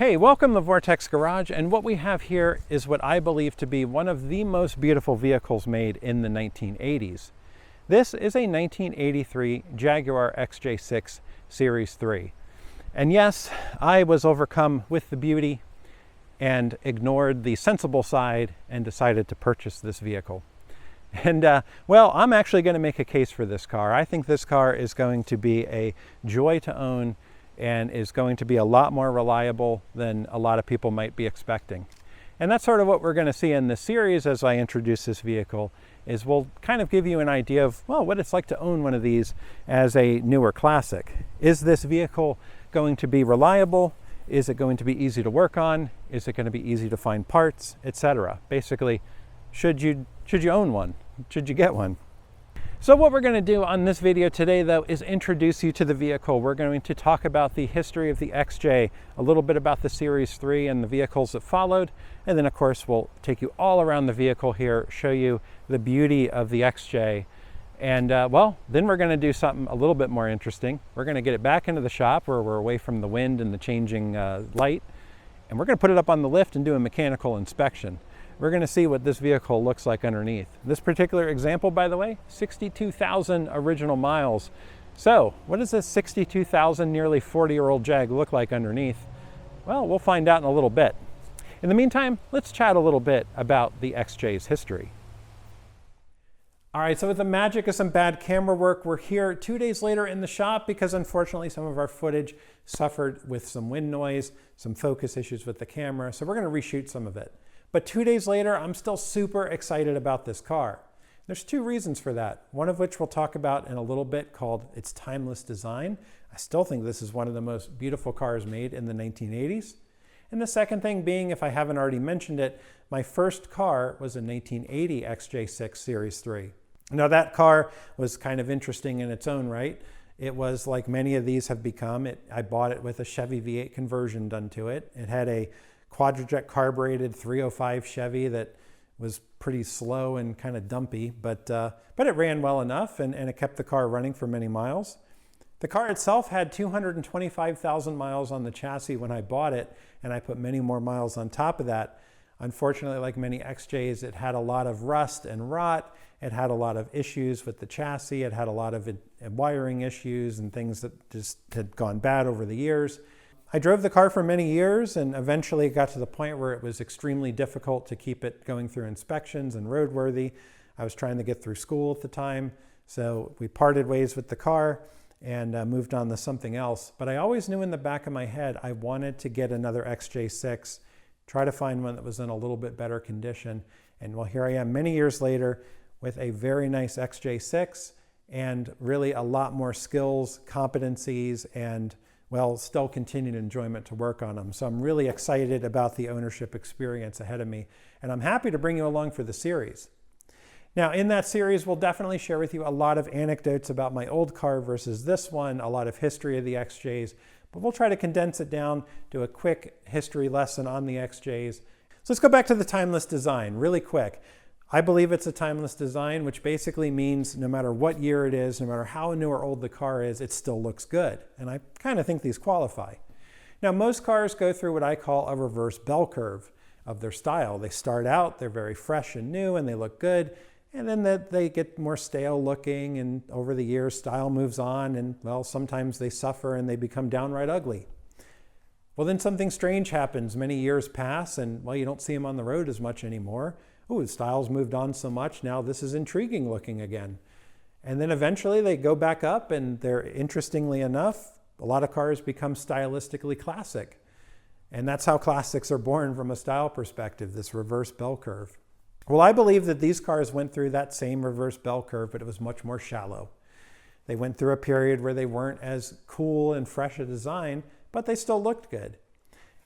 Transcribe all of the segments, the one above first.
Hey, welcome to Vortex Garage, and what we have here is what I believe to be one of the most beautiful vehicles made in the 1980s. This is a 1983 Jaguar XJ6 Series III. And yes, I was overcome with the beauty and ignored the sensible side and decided to purchase this vehicle. And well, I'm actually going to make a case for this car. I think this car is going to be a joy to own and is going to be a lot more reliable than a lot of people might be expecting. And that's sort of what we're going to see in this series as I introduce this vehicle, is we'll kind of give you an idea of, well, what it's like to own one of these as a newer classic. Is this vehicle going to be reliable? Is it going to be easy to work on? Is it going to be easy to find parts, etc.? Basically, should you own one? Should you get one? So what we're going to do on this video today, though, is introduce you to the vehicle. We're going to talk about the history of the XJ, a little bit about the Series 3 and the vehicles that followed, and then of course we'll take you all around the vehicle here, show you the beauty of the XJ, and well, then we're going to do something a little bit more interesting. We're going to get it back into the shop where we're away from the wind and the changing light, and we're going to put it up on the lift and do a mechanical inspection. We're going to see what this vehicle looks like underneath. This particular example, by the way, 62,000 original miles. So what does this 62,000 nearly 40-year-old Jag look like underneath? Well, we'll find out in a little bit. In the meantime, let's chat a little bit about the XJ's history. All right, so with the magic of some bad camera work, we're here 2 days later in the shop because unfortunately some of our footage suffered with some wind noise, some focus issues with the camera, so we're going to reshoot some of it. But 2 days later, I'm still super excited about this car. There's two reasons for that, one of which we'll talk about in a little bit, called its timeless design. I still think this is one of the most beautiful cars made in the 1980s. And the second thing being, if I haven't already mentioned it, my first car was a 1980 XJ6 Series III. Now that car was kind of interesting in its own right. It was like many of these have become. I bought it with a Chevy V8 conversion done to it. It had a quadrajet carbureted 305 Chevy that was pretty slow and kind of dumpy, but it ran well enough and it kept the car running for many miles. The car itself had 225,000 miles on the chassis when I bought it, and I put many more miles on top of that. Unfortunately, like many XJs, it had a lot of rust and rot. It had a lot of issues with the chassis. It had a lot of wiring issues and things that just had gone bad over the years. I drove the car for many years, and eventually it got to the point where it was extremely difficult to keep it going through inspections and roadworthy. I was trying to get through school at the time, so we parted ways with the car and moved on to something else. But I always knew in the back of my head I wanted to get another XJ6, try to find one that was in a little bit better condition. And well, here I am many years later with a very nice XJ6 and really a lot more skills, competencies, and well, still continued enjoyment to work on them. So I'm really excited about the ownership experience ahead of me, and I'm happy to bring you along for the series. Now, in that series, we'll definitely share with you a lot of anecdotes about my old car versus this one, a lot of history of the XJs, but we'll try to condense it down to a quick history lesson on the XJs. So let's go back to the timeless design really quick. I believe it's a timeless design, which basically means no matter what year it is, no matter how new or old the car is, it still looks good. And I kind of think these qualify. Now, most cars go through what I call a reverse bell curve of their style. They start out, they're very fresh and new, and they look good. And then they get more stale looking, and over the years, style moves on, and well, sometimes they suffer and they become downright ugly. Well, then something strange happens. Many years pass, and well, you don't see them on the road as much anymore. Oh, the style's moved on so much, now this is intriguing looking again. And then eventually they go back up, and they're, interestingly enough, a lot of cars become stylistically classic. And that's how classics are born from a style perspective, this reverse bell curve. Well, I believe that these cars went through that same reverse bell curve, but it was much more shallow. They went through a period where they weren't as cool and fresh a design, but they still looked good.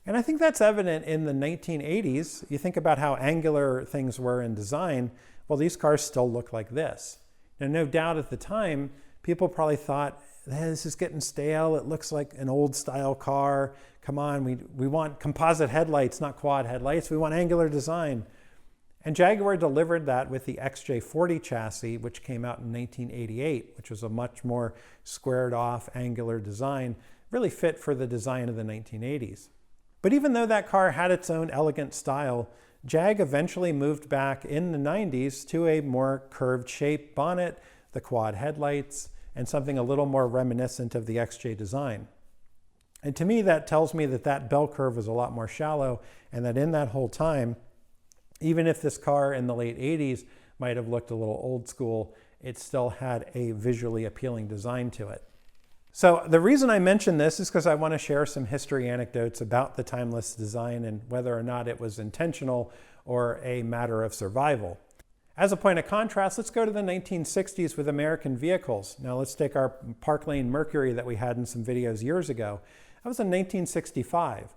And I think that's evident in the 1980s. You think about how angular things were in design. Well, these cars still look like this. Now, no doubt at the time, people probably thought, this is getting stale. It looks like an old style car. Come on, we want composite headlights, not quad headlights. We want angular design. And Jaguar delivered that with the XJ40 chassis, which came out in 1988, which was a much more squared off angular design, really fit for the design of the 1980s. But even though that car had its own elegant style, Jag eventually moved back in the 90s to a more curved shape bonnet, the quad headlights, and something a little more reminiscent of the XJ design. And to me, that tells me that that bell curve was a lot more shallow, and that in that whole time, even if this car in the late 80s might have looked a little old school, it still had a visually appealing design to it. So the reason I mention this is because I want to share some history anecdotes about the timeless design and whether or not it was intentional or a matter of survival. As a point of contrast, let's go to the 1960s with American vehicles. Now let's take our Park Lane Mercury that we had in some videos years ago. That was in 1965.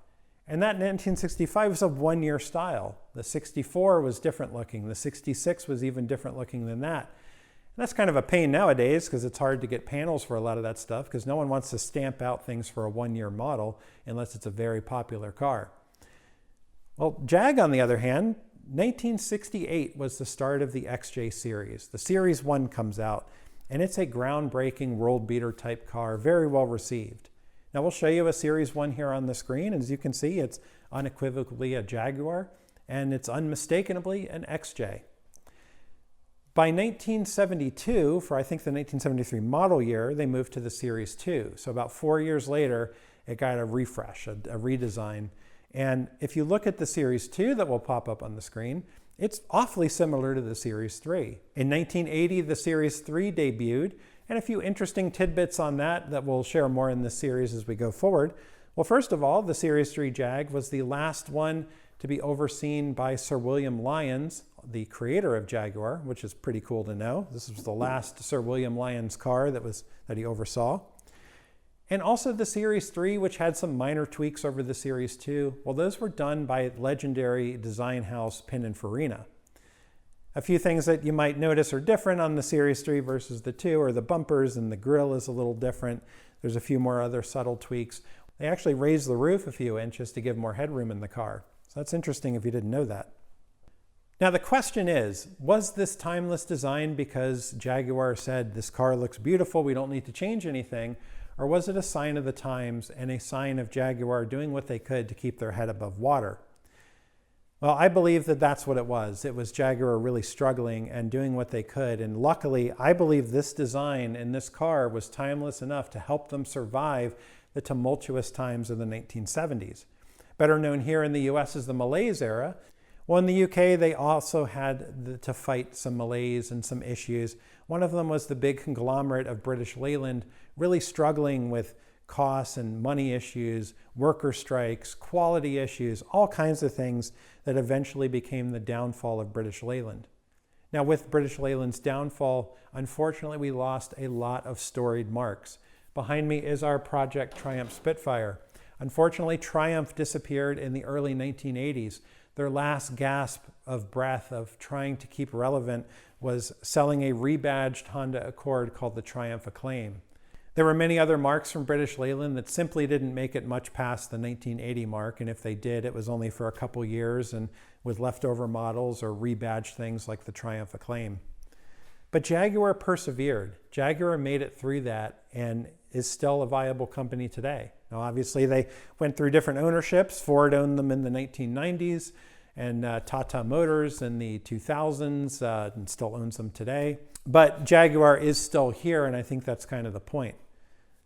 And that 1965 was a one-year style. The 64 was different looking. The 66 was even different looking than that. And that's kind of a pain nowadays because it's hard to get panels for a lot of that stuff because no one wants to stamp out things for a one-year model unless it's a very popular car. Well, Jag, on the other hand, 1968 was the start of the XJ series. The Series 1 comes out, and it's a groundbreaking world beater type car, very well received. Now we'll show you a Series 1 here on the screen. As you can see, it's unequivocally a Jaguar, and it's unmistakably an XJ. By 1972, for I think the 1973 model year, they moved to the Series 2. So about 4 years later, it got a refresh, a redesign. And if you look at the Series 2 that will pop up on the screen, it's awfully similar to the Series 3. In 1980, the Series 3 debuted, and a few interesting tidbits on that we'll share more in this series as we go forward. Well, first of all, the Series 3 Jag was the last one to be overseen by Sir William Lyons, the creator of Jaguar, which is pretty cool to know. This was the last Sir William Lyons car that he oversaw. And also the Series 3, which had some minor tweaks over the Series 2. Well, those were done by legendary design house Pininfarina. A few things that you might notice are different on the Series 3 versus the 2 are the bumpers, and the grille is a little different. There's a few more other subtle tweaks. They actually raised the roof a few inches to give more headroom in the car. So that's interesting if you didn't know that. Now the question is, was this timeless design because Jaguar said this car looks beautiful, we don't need to change anything, or was it a sign of the times and a sign of Jaguar doing what they could to keep their head above water? Well, I believe that that's what it was. It was Jaguar really struggling and doing what they could. And luckily, I believe this design in this car was timeless enough to help them survive the tumultuous times of the 1970s. Better known here in the US as the malaise era. Well, in the UK, they also had to fight some malaise and some issues. One of them was the big conglomerate of British Leyland really struggling with costs and money issues, worker strikes, quality issues, all kinds of things that eventually became the downfall of British Leyland. Now, with British Leyland's downfall, unfortunately, we lost a lot of storied marques. Behind me is our Project Triumph Spitfire. Unfortunately, Triumph disappeared in the early 1980s. Their last gasp of breath of trying to keep relevant was selling a rebadged Honda Accord called the Triumph Acclaim. There were many other marques from British Leyland that simply didn't make it much past the 1980 mark, and if they did, it was only for a couple years and with leftover models or rebadged things like the Triumph Acclaim. But Jaguar persevered. Jaguar made it through that and is still a viable company today. Now, obviously, they went through different ownerships. Ford owned them in the 1990s, and Tata Motors in the 2000s and still owns them today. But Jaguar is still here, and I think that's kind of the point.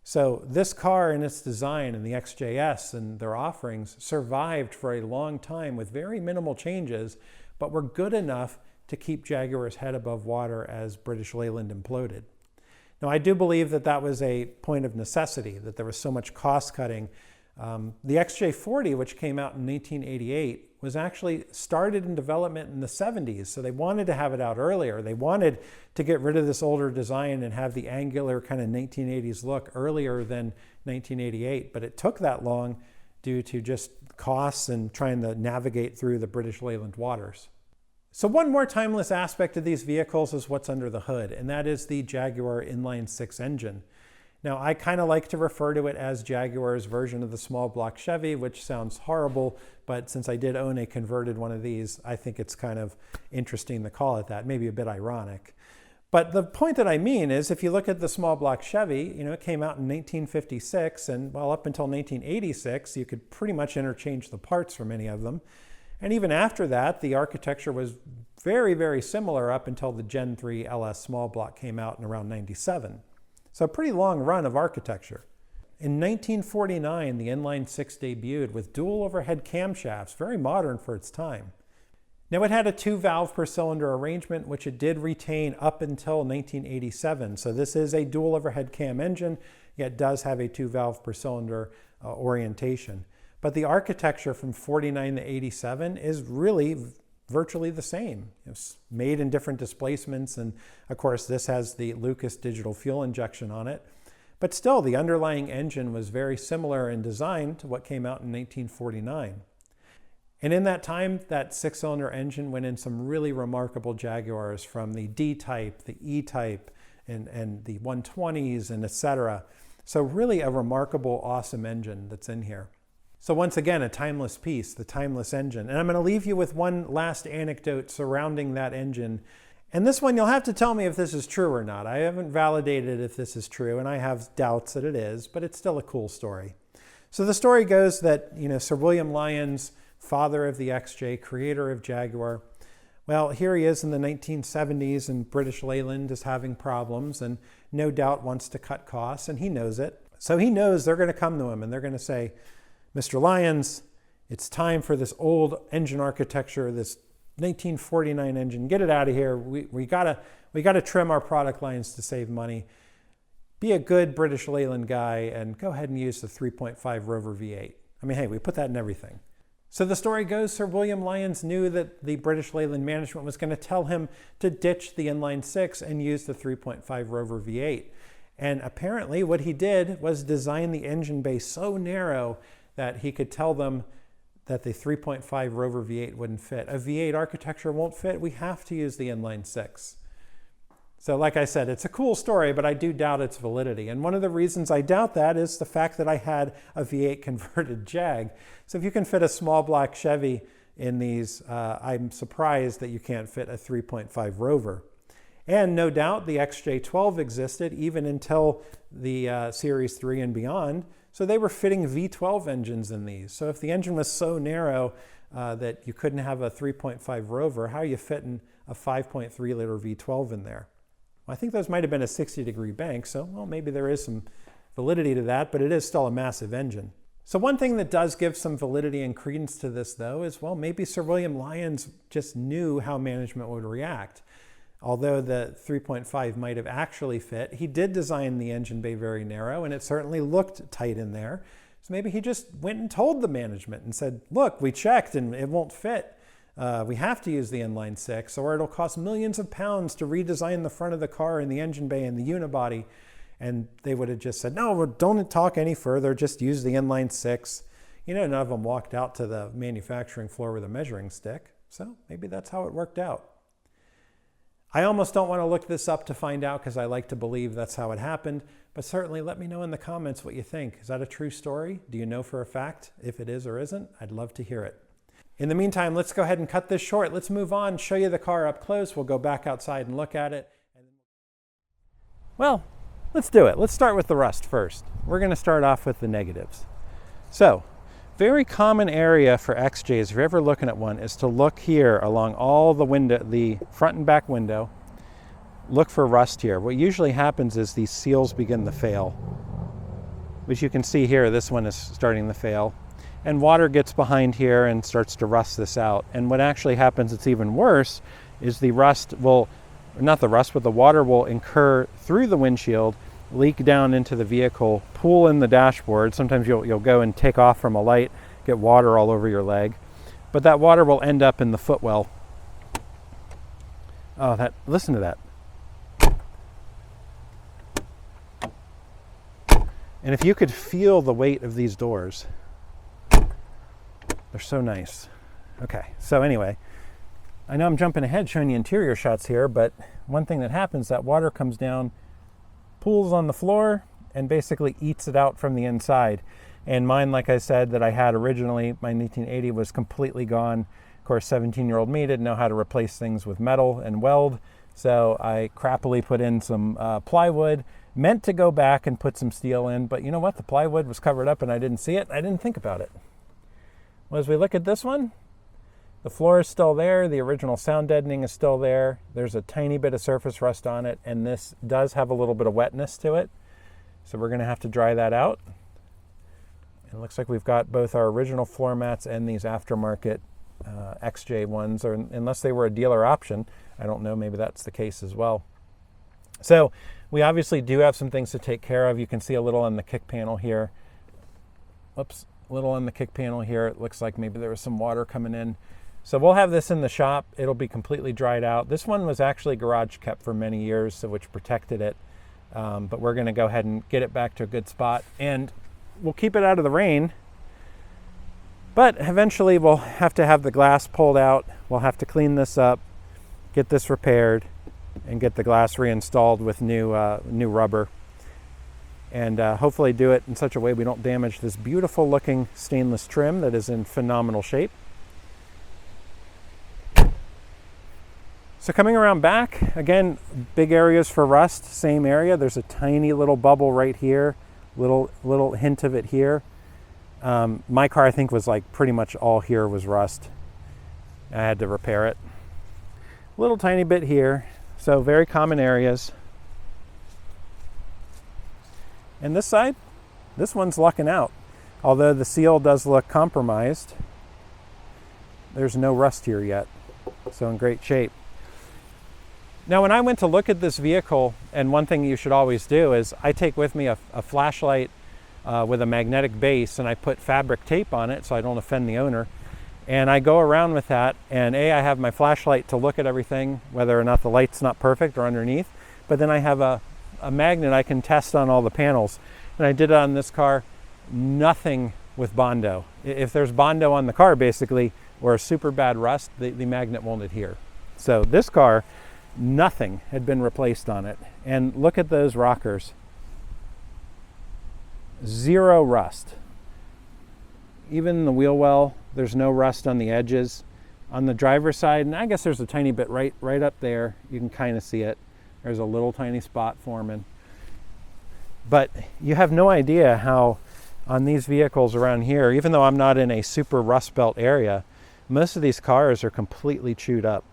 So this car and its design and the XJS and their offerings survived for a long time with very minimal changes, but were good enough to keep Jaguar's head above water as British Leyland imploded. Now, I do believe that that was a point of necessity, that there was so much cost cutting. The XJ40, which came out in 1988, was actually started in development in the 70s, so they wanted to have it out earlier. They wanted to get rid of this older design and have the angular kind of 1980s look earlier than 1988, but it took that long due to just costs and trying to navigate through the British Leyland waters. So one more timeless aspect of these vehicles is what's under the hood, and that is the Jaguar inline 6 engine. Now, I kind of like to refer to it as Jaguar's version of the small block Chevy, which sounds horrible, but since I did own a converted one of these, I think it's kind of interesting to call it that, maybe a bit ironic. But the point that I mean is, if you look at the small block Chevy, it came out in 1956, and well, up until 1986, you could pretty much interchange the parts for many of them. And even after that, the architecture was very, very similar up until the Gen 3 LS small block came out in around 97. So a pretty long run of architecture. In 1949, the inline 6 debuted with dual overhead camshafts, very modern for its time. Now, it had a 2-valve per cylinder arrangement, which it did retain up until 1987. So this is a dual overhead cam engine, yet does have a 2-valve per cylinder orientation. But the architecture from 49 to 87 is really virtually the same. It's made in different displacements, and of course this has the Lucas digital fuel injection on it. But still, the underlying engine was very similar in design to what came out in 1949. And in that time, that 6-cylinder engine went in some really remarkable Jaguars, from the D-Type, the E-Type, and the 120s, and etc. So really a remarkable, awesome engine that's in here. So once again, a timeless piece, the timeless engine. And I'm going to leave you with one last anecdote surrounding that engine. And this one, you'll have to tell me if this is true or not. I haven't validated if this is true, and I have doubts that it is, but it's still a cool story. So the story goes that, Sir William Lyons, father of the XJ, creator of Jaguar, well, here he is in the 1970s, and British Leyland is having problems and no doubt wants to cut costs, and he knows it. So he knows they're going to come to him and they're going to say, Mr. Lyons, it's time for this old engine architecture, this 1949 engine. Get it out of here. We gotta trim our product lines to save money. Be a good British Leyland guy and go ahead and use the 3.5 Rover V8. I mean, hey, we put that in everything. So the story goes, Sir William Lyons knew that the British Leyland management was going to tell him to ditch the inline 6 and use the 3.5 Rover V8. And apparently what he did was design the engine bay so narrow that he could tell them that the 3.5 Rover V8 wouldn't fit. A V8 architecture won't fit. We have to use the inline 6. So like I said, it's a cool story, but I do doubt its validity. And one of the reasons I doubt that is the fact that I had a V8 converted Jag. So if you can fit a small block Chevy in these, I'm surprised that you can't fit a 3.5 Rover. And no doubt the XJ12 existed even until the Series 3 and beyond. So they were fitting V12 engines in these. So if the engine was so narrow that you couldn't have a 3.5 Rover, how are you fitting a 5.3 liter V12 in there? Well, I think those might have been a 60-degree bank, so well, maybe there is some validity to that, but it is still a massive engine. So one thing that does give some validity and credence to this, though, is, well, maybe Sir William Lyons just knew how management would react. Although the 3.5 might have actually fit, he did design the engine bay very narrow, and it certainly looked tight in there. So maybe he just went and told the management and said, look, we checked and it won't fit. We have to use the inline 6, or it'll cost millions of pounds to redesign the front of the car and the engine bay and the unibody. And they would have just said, no, don't talk any further, just use the inline 6. None of them walked out to the manufacturing floor with a measuring stick. So maybe that's how it worked out. I almost don't want to look this up to find out because I like to believe that's how it happened, but certainly let me know in the comments what you think. Is that a true story? Do you know for a fact if it is or isn't? I'd love to hear it. In the meantime, let's go ahead and cut this short. Let's move on, show you the car up close. We'll go back outside and look at it. Well, let's do it. Let's start with the rust first. We're going to start off with the negatives. So, very common area for XJs, if you're ever looking at one, is to look here along all the window, the front and back window. Look for rust here. What usually happens is these seals begin to fail, which you can see here. This one is starting to fail, and water gets behind here and starts to rust this out. And what actually happens, it's even worse, is the rust will, not the rust, but the water will incur through the windshield, leak down into the vehicle, pool in the dashboard. Sometimes you'll go and take off from a light, get water all over your leg, but that water will end up in the footwell. Oh, listen to that. And if you could feel the weight of these doors, they're so nice. Okay, so anyway, I know I'm jumping ahead showing the interior shots here, but one thing that happens, that water comes down, pools on the floor, and basically eats it out from the inside. And mine, like I said, that I had originally, my 1980 was completely gone. Of course, 17-year-old me didn't know how to replace things with metal and weld, So I crappily put in some plywood, meant to go back and put some steel in, but you know what? The plywood was covered up and I didn't see it. I didn't think about it. Well, as we look at this one, the floor is still there. The original sound deadening is still there. There's a tiny bit of surface rust on it, and this does have a little bit of wetness to it. So we're going to have to dry that out. It looks like we've got both our original floor mats and these aftermarket XJ ones, or unless they were a dealer option. I don't know, maybe that's the case as well. So we obviously do have some things to take care of. You can see a little on the kick panel here. Whoops, a little on the kick panel here. It looks like maybe there was some water coming in. So we'll have this in the shop. It'll be completely dried out. This one was actually garage kept for many years, so which protected it. But we're going to go ahead and get it back to a good spot, and we'll keep it out of the rain. But eventually we'll have to have the glass pulled out. We'll have to clean this up, get this repaired, and get the glass reinstalled with new rubber. And hopefully do it in such a way we don't damage this beautiful looking stainless trim that is in phenomenal shape. So coming around back, again, big areas for rust, same area. There's a tiny little bubble right here, little hint of it here. My car, I think, was like pretty much all here was rust. I had to repair it. Little tiny bit here, so very common areas. And this side, this one's lucking out. Although the seal does look compromised, there's no rust here yet, so in great shape. Now, when I went to look at this vehicle, and one thing you should always do is I take with me a flashlight with a magnetic base, and I put fabric tape on it so I don't offend the owner. And I go around with that, and I have my flashlight to look at everything, whether or not the light's not perfect or underneath. But then I have a magnet I can test on all the panels. And I did it on this car, nothing with Bondo. If there's Bondo on the car, basically, or a super bad rust, the magnet won't adhere. So this car, nothing had been replaced on it. And look at those rockers. Zero rust. Even the wheel well, there's no rust on the edges. On the driver's side, and I guess there's a tiny bit right up there. You can kind of see it. There's a little tiny spot forming. But you have no idea how on these vehicles around here, even though I'm not in a super rust belt area, most of these cars are completely chewed up.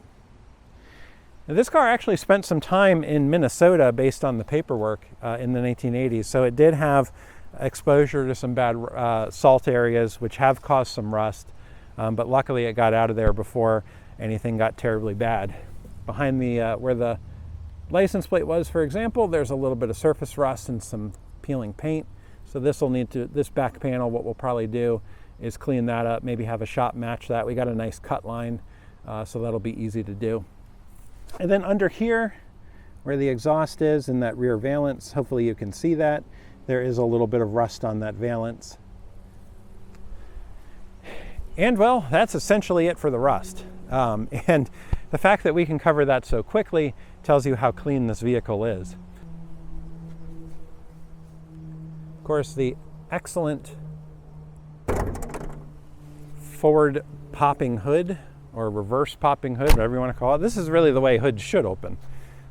Now, this car actually spent some time in Minnesota based on the paperwork in the 1980s. So it did have exposure to some bad salt areas, which have caused some rust. But luckily it got out of there before anything got terribly bad. Behind the where the license plate was, for example, there's a little bit of surface rust and some peeling paint. So this back panel, what we'll probably do is clean that up, maybe have a shop match that. We got a nice cut line, so that'll be easy to do. And then under here, where the exhaust is in that rear valance, hopefully you can see that. There is a little bit of rust on that valance. And well, that's essentially it for the rust. And the fact that we can cover that so quickly tells you how clean this vehicle is. Of course, the excellent forward popping hood, or reverse popping hood, whatever you want to call it. This is really the way hoods should open.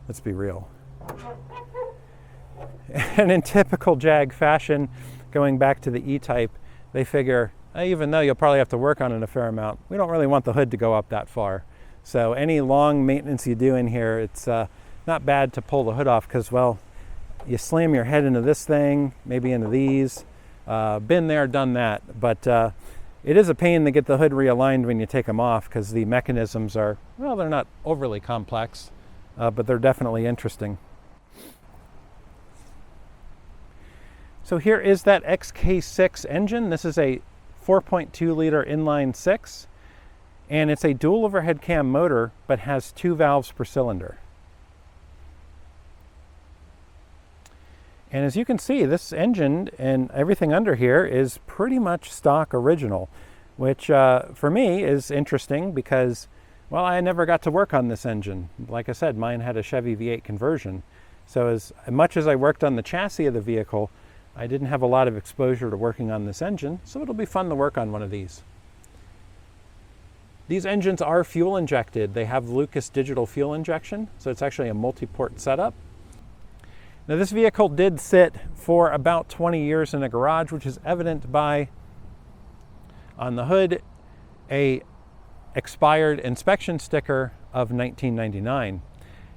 Let's be real. And in typical Jag fashion, going back to the E-Type, they figure, even though you'll probably have to work on it a fair amount, we don't really want the hood to go up that far. So any long maintenance you do in here, it's not bad to pull the hood off because, well, you slam your head into this thing, maybe into these. Been there, done that. But it is a pain to get the hood realigned when you take them off because the mechanisms are, well, they're not overly complex, but they're definitely interesting. So here is that XK6 engine. This is a 4.2 liter inline 6, and it's a dual overhead cam motor, but has 2 valves per cylinder. And as you can see, this engine and everything under here is pretty much stock original, which for me is interesting because, well, I never got to work on this engine. Like I said, mine had a Chevy V8 conversion. So as much as I worked on the chassis of the vehicle, I didn't have a lot of exposure to working on this engine, so it'll be fun to work on one of these. These engines are fuel injected. They have Lucas digital fuel injection, so it's actually a multi-port setup. Now this vehicle did sit for about 20 years in a garage, which is evident by, on the hood, a expired inspection sticker of 1999.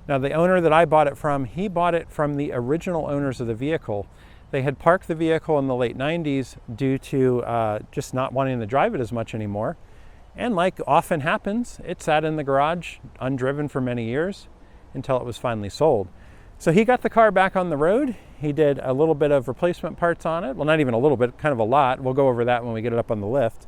Now the owner that I bought it from, he bought it from the original owners of the vehicle. They had parked the vehicle in the late 90s due to just not wanting to drive it as much anymore. And like often happens, it sat in the garage undriven for many years until it was finally sold. So he got the car back on the road. He did a little bit of replacement parts on it. Well, not even a little bit, kind of a lot. We'll go over that when we get it up on the lift.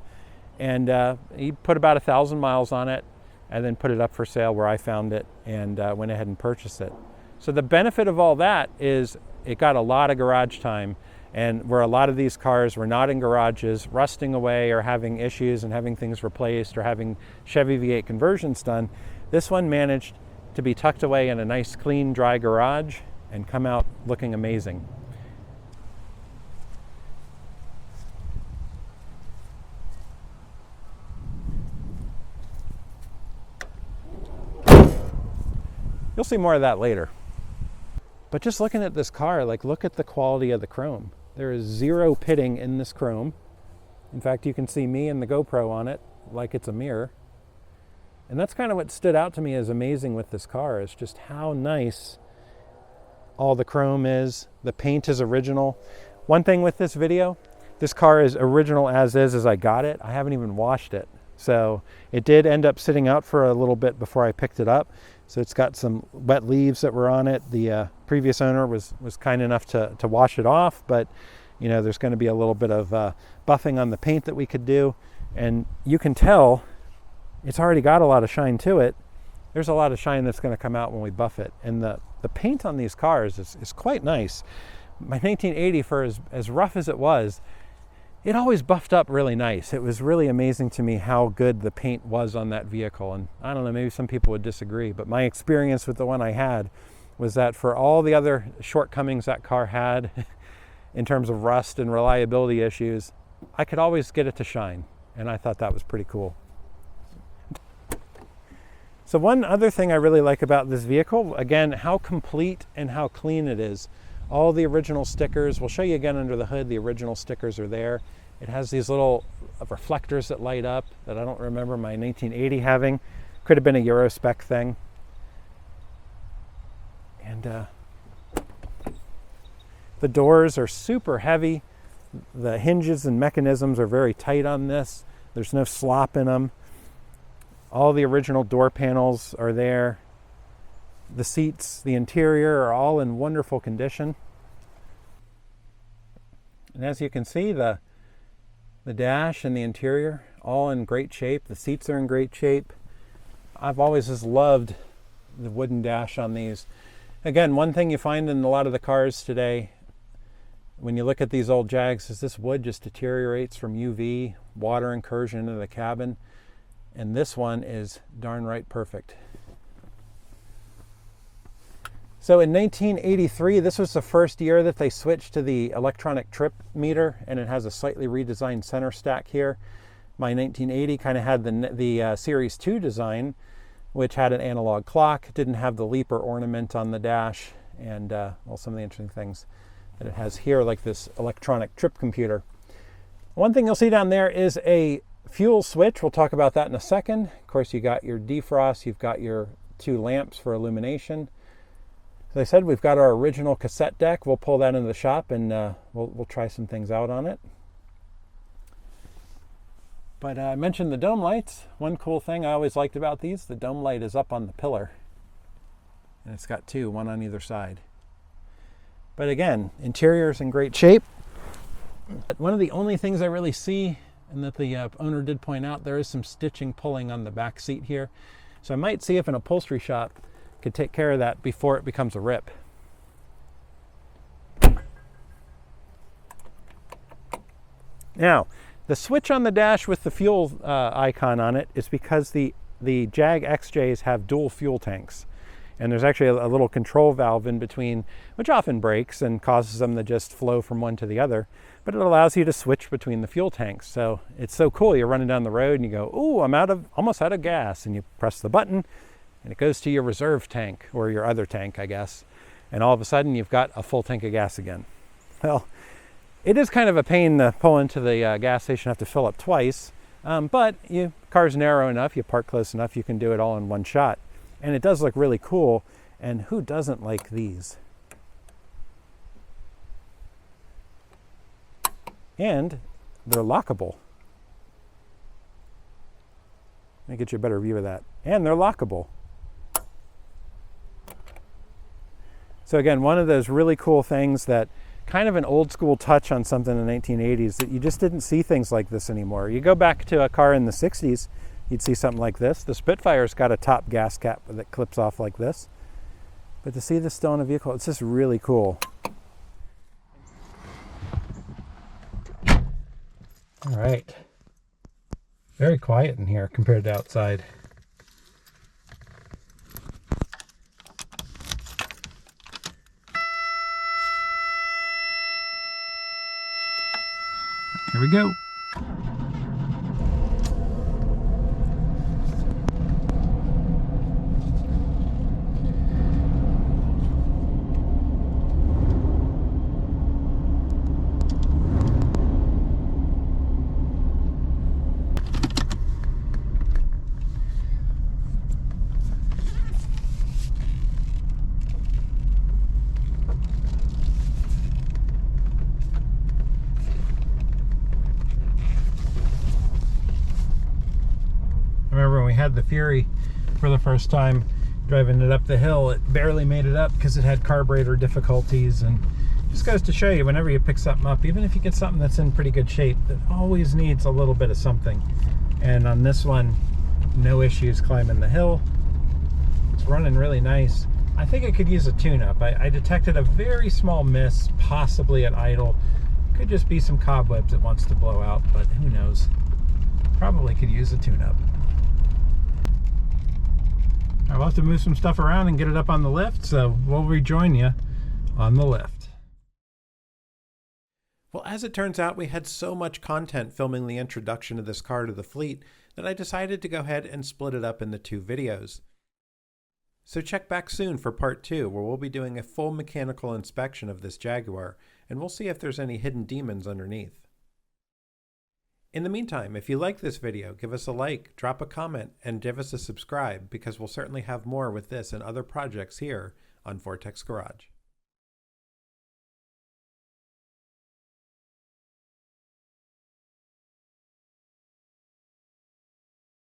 And he put about 1,000 miles on it and then put it up for sale where I found it and went ahead and purchased it. So the benefit of all that is it got a lot of garage time, and where a lot of these cars were not in garages, rusting away or having issues and having things replaced or having Chevy V8 conversions done, this one managed to be tucked away in a nice, clean, dry garage and come out looking amazing. You'll see more of that later. But just looking at this car, like, look at the quality of the chrome. There is zero pitting in this chrome. In fact, you can see me and the GoPro on it like it's a mirror. And that's kind of what stood out to me as amazing with this car, is just how nice all the chrome is. The paint is original. One thing with this video, this car is original as I got it. I haven't even washed it. So it did end up sitting out for a little bit before I picked it up. So it's got some wet leaves that were on it. The previous owner was kind enough to wash it off, but you know, there's going to be a little bit of buffing on the paint that we could do. And you can tell it's already got a lot of shine to it. There's a lot of shine that's going to come out when we buff it. And the paint on these cars is quite nice. My 1980, for as rough as it was, it always buffed up really nice. It was really amazing to me how good the paint was on that vehicle. And I don't know, maybe some people would disagree, but my experience with the one I had was that for all the other shortcomings that car had in terms of rust and reliability issues, I could always get it to shine. And I thought that was pretty cool. So one other thing I really like about this vehicle, again, how complete and how clean it is. All the original stickers, we'll show you again under the hood, the original stickers are there. It has these little reflectors that light up that I don't remember my 1980 having. Could have been a Euro spec thing. And the doors are super heavy. The hinges and mechanisms are very tight on this. There's no slop in them. All the original door panels are there. The seats, the interior are all in wonderful condition. And as you can see, the dash and the interior, all in great shape. The seats are in great shape. I've always just loved the wooden dash on these. Again, one thing you find in a lot of the cars today, when you look at these old Jags, is this wood just deteriorates from UV, water incursion into the cabin. And this one is darn right perfect. So in 1983, this was the first year that they switched to the electronic trip meter, and it has a slightly redesigned center stack here. My 1980 kind of had the Series 2 design, which had an analog clock, didn't have the leaper ornament on the dash, and well, some of the interesting things that it has here, like this electronic trip computer. One thing you'll see down there is a fuel switch. We'll talk about that in a second. Of course, you got your defrost, you've got your 2 lamps for illumination. As I said, we've got our original cassette deck. We'll pull that into the shop and we'll try some things out on it. But I mentioned the dome lights. One cool thing I always liked about these, the dome light is up on the pillar. And it's got 2, one on either side. But again, interior's in great shape. One of the only things I really see, and that the owner did point out, there is some stitching pulling on the back seat here. So I might see if an upholstery shop could take care of that before it becomes a rip. Now, the switch on the dash with the fuel icon on it is because the Jag XJs have dual fuel tanks. And there's actually a little control valve in between, which often breaks and causes them to just flow from one to the other. but it allows you to switch between the fuel tanks. So it's so cool. You're running down the road and you go, ooh, I'm almost out of gas. And you press the button and it goes to your reserve tank, or your other tank, I guess. And all of a sudden you've got a full tank of gas again. Well, it is kind of a pain to pull into the gas station, have to fill up twice. But car's narrow enough, you park close enough, you can do it all in one shot. And it does look really cool. And who doesn't like these? And they're lockable. Let me get you a better view of that. And they're lockable. So again, one of those really cool things that kind of an old school touch on something in the 1980s that you just didn't see things like this anymore. You go back to a car in the 60s, you'd see something like this. The Spitfire's got a top gas cap that clips off like this. But to see this still in a vehicle, it's just really cool. All right. Very quiet in here compared to outside. Here we go. I remember when we had the Fury for the first time, driving it up the hill, it barely made it up because it had carburetor difficulties. And it just goes to show you, whenever you pick something up, even if you get something that's in pretty good shape, it always needs a little bit of something. And on this one, no issues climbing the hill. It's running really nice. I think it could use a tune-up. I detected a very small miss, possibly at idle. Could just be some cobwebs it wants to blow out, but who knows. Probably could use a tune-up. I'll have to move some stuff around and get it up on the lift, so we'll rejoin you on the lift. Well, as it turns out, we had so much content filming the introduction of this car to the fleet that I decided to go ahead and split it up into 2 videos. So check back soon for part 2, where we'll be doing a full mechanical inspection of this Jaguar, and we'll see if there's any hidden demons underneath. In the meantime, if you like this video, give us a like, drop a comment, and give us a subscribe, because we'll certainly have more with this and other projects here on Vortex Garage.